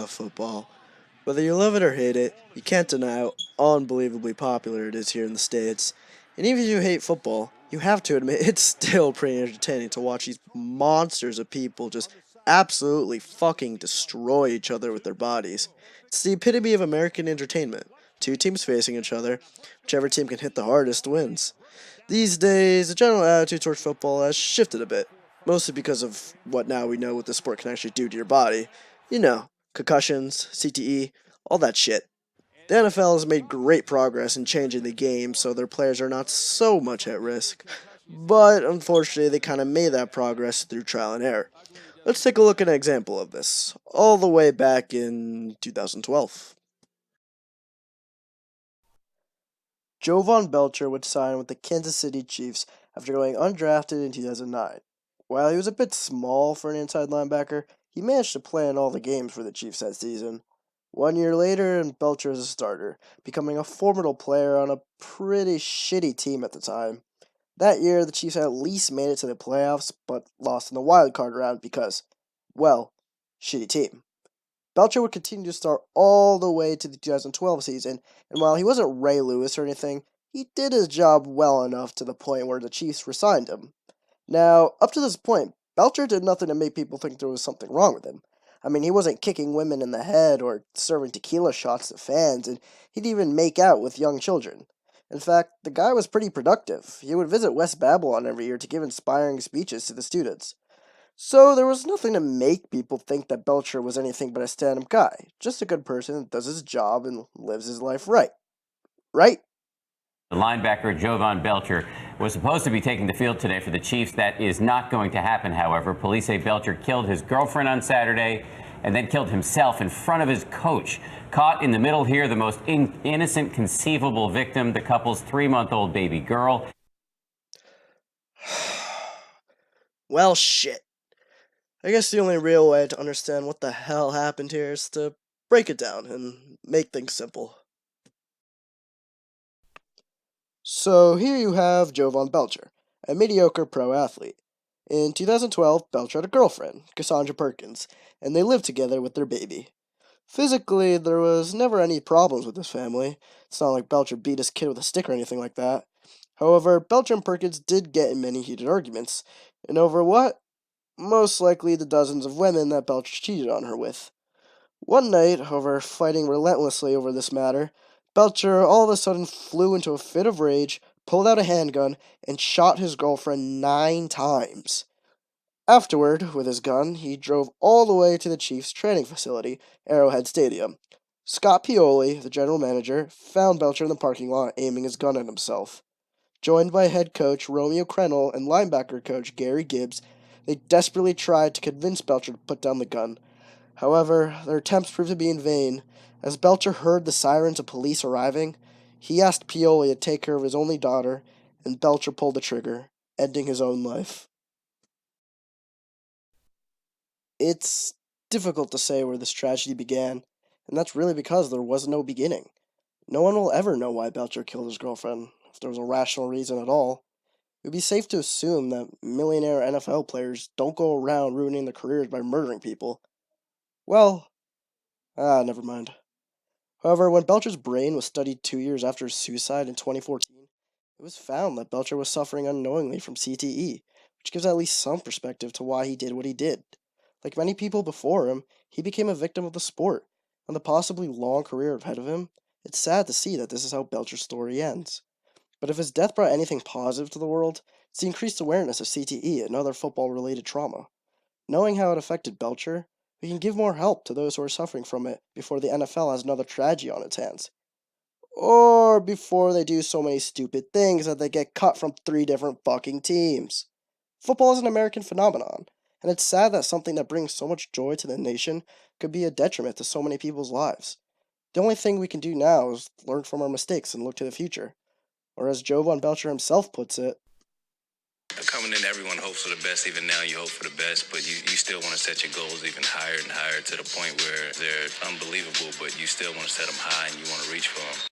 Football. Whether you love it or hate it, you can't deny how unbelievably popular it is here in the States. And even if you hate football, you have to admit it's still pretty entertaining to watch these monsters of people just absolutely fucking destroy each other with their bodies. It's the epitome of American entertainment. Two teams facing each other, whichever team can hit the hardest wins. These days, the general attitude towards football has shifted a bit, mostly because of what now we know what the sport can actually do to your body. You know, concussions, CTE, all that shit. The NFL has made great progress in changing the game so their players are not so much at risk, but unfortunately, they kind of made that progress through trial and error. Let's take a look at an example of this, all the way back in 2012. Jovan Belcher would sign with the Kansas City Chiefs after going undrafted in 2009. While he was a bit small for an inside linebacker, he managed to play in all the games for the Chiefs that season. 1 year later, and Belcher was a starter, becoming a formidable player on a pretty shitty team at the time. That year, the Chiefs at least made it to the playoffs, but lost in the wild card round because, well, shitty team. Belcher would continue to start all the way to the 2012 season, and while he wasn't Ray Lewis or anything, he did his job well enough to the point where the Chiefs re-signed him. Now, up to this point, Belcher did nothing to make people think there was something wrong with him. I mean, he wasn't kicking women in the head or serving tequila shots to fans, and he'd even make out with young children. In fact, the guy was pretty productive. He would visit West Babylon every year to give inspiring speeches to the students. So there was nothing to make people think that Belcher was anything but a stand-up guy. Just a good person that does his job and lives his life right. Right? The linebacker Jovan Belcher was supposed to be taking the field today for the Chiefs. That is not going to happen, however. Police say Belcher killed his girlfriend on Saturday and then killed himself in front of his coach. Caught in the middle here, the most innocent conceivable victim, the couple's 3-month-old baby girl. Well, shit. I guess the only real way to understand what the hell happened here is to break it down and make things simple. So here you have Jovan Belcher, a mediocre pro athlete. In 2012, Belcher had a girlfriend, Cassandra Perkins, and they lived together with their baby. Physically, there was never any problems with this family. It's not like Belcher beat his kid with a stick or anything like that. However, Belcher and Perkins did get in many heated arguments. And over what? Most likely the dozens of women that Belcher cheated on her with. One night, over fighting relentlessly over this matter, Belcher all of a sudden flew into a fit of rage, pulled out a handgun, and shot his girlfriend 9 times. Afterward, with his gun, he drove all the way to the Chiefs' training facility, Arrowhead Stadium. Scott Pioli, the general manager, found Belcher in the parking lot aiming his gun at himself. Joined by head coach Romeo Crennel and linebacker coach Gary Gibbs, they desperately tried to convince Belcher to put down the gun. However, their attempts proved to be in vain. As Belcher heard the sirens of police arriving, he asked Pioli to take care of his only daughter, and Belcher pulled the trigger, ending his own life. It's difficult to say where this tragedy began, and that's really because there was no beginning. No one will ever know why Belcher killed his girlfriend, if there was a rational reason at all. It would be safe to assume that millionaire NFL players don't go around ruining their careers by murdering people. Well, never mind. However, when Belcher's brain was studied 2 years after his suicide in 2014, it was found that Belcher was suffering unknowingly from CTE, which gives at least some perspective to why he did what he did. Like many people before him, he became a victim of the sport, and the possibly long career ahead of him. It's sad to see that this is how Belcher's story ends. But if his death brought anything positive to the world, it's the increased awareness of CTE and other football-related trauma. Knowing how it affected Belcher, we can give more help to those who are suffering from it before the NFL has another tragedy on its hands. Or before they do so many stupid things that they get cut from 3 different fucking teams. Football is an American phenomenon, and it's sad that something that brings so much joy to the nation could be a detriment to so many people's lives. The only thing we can do now is learn from our mistakes and look to the future. Or as Jovan Belcher himself puts it, coming in, everyone hopes for the best. Even now, you hope for the best, but you still want to set your goals even higher and higher to the point where they're unbelievable, but you still want to set them high and you want to reach for them.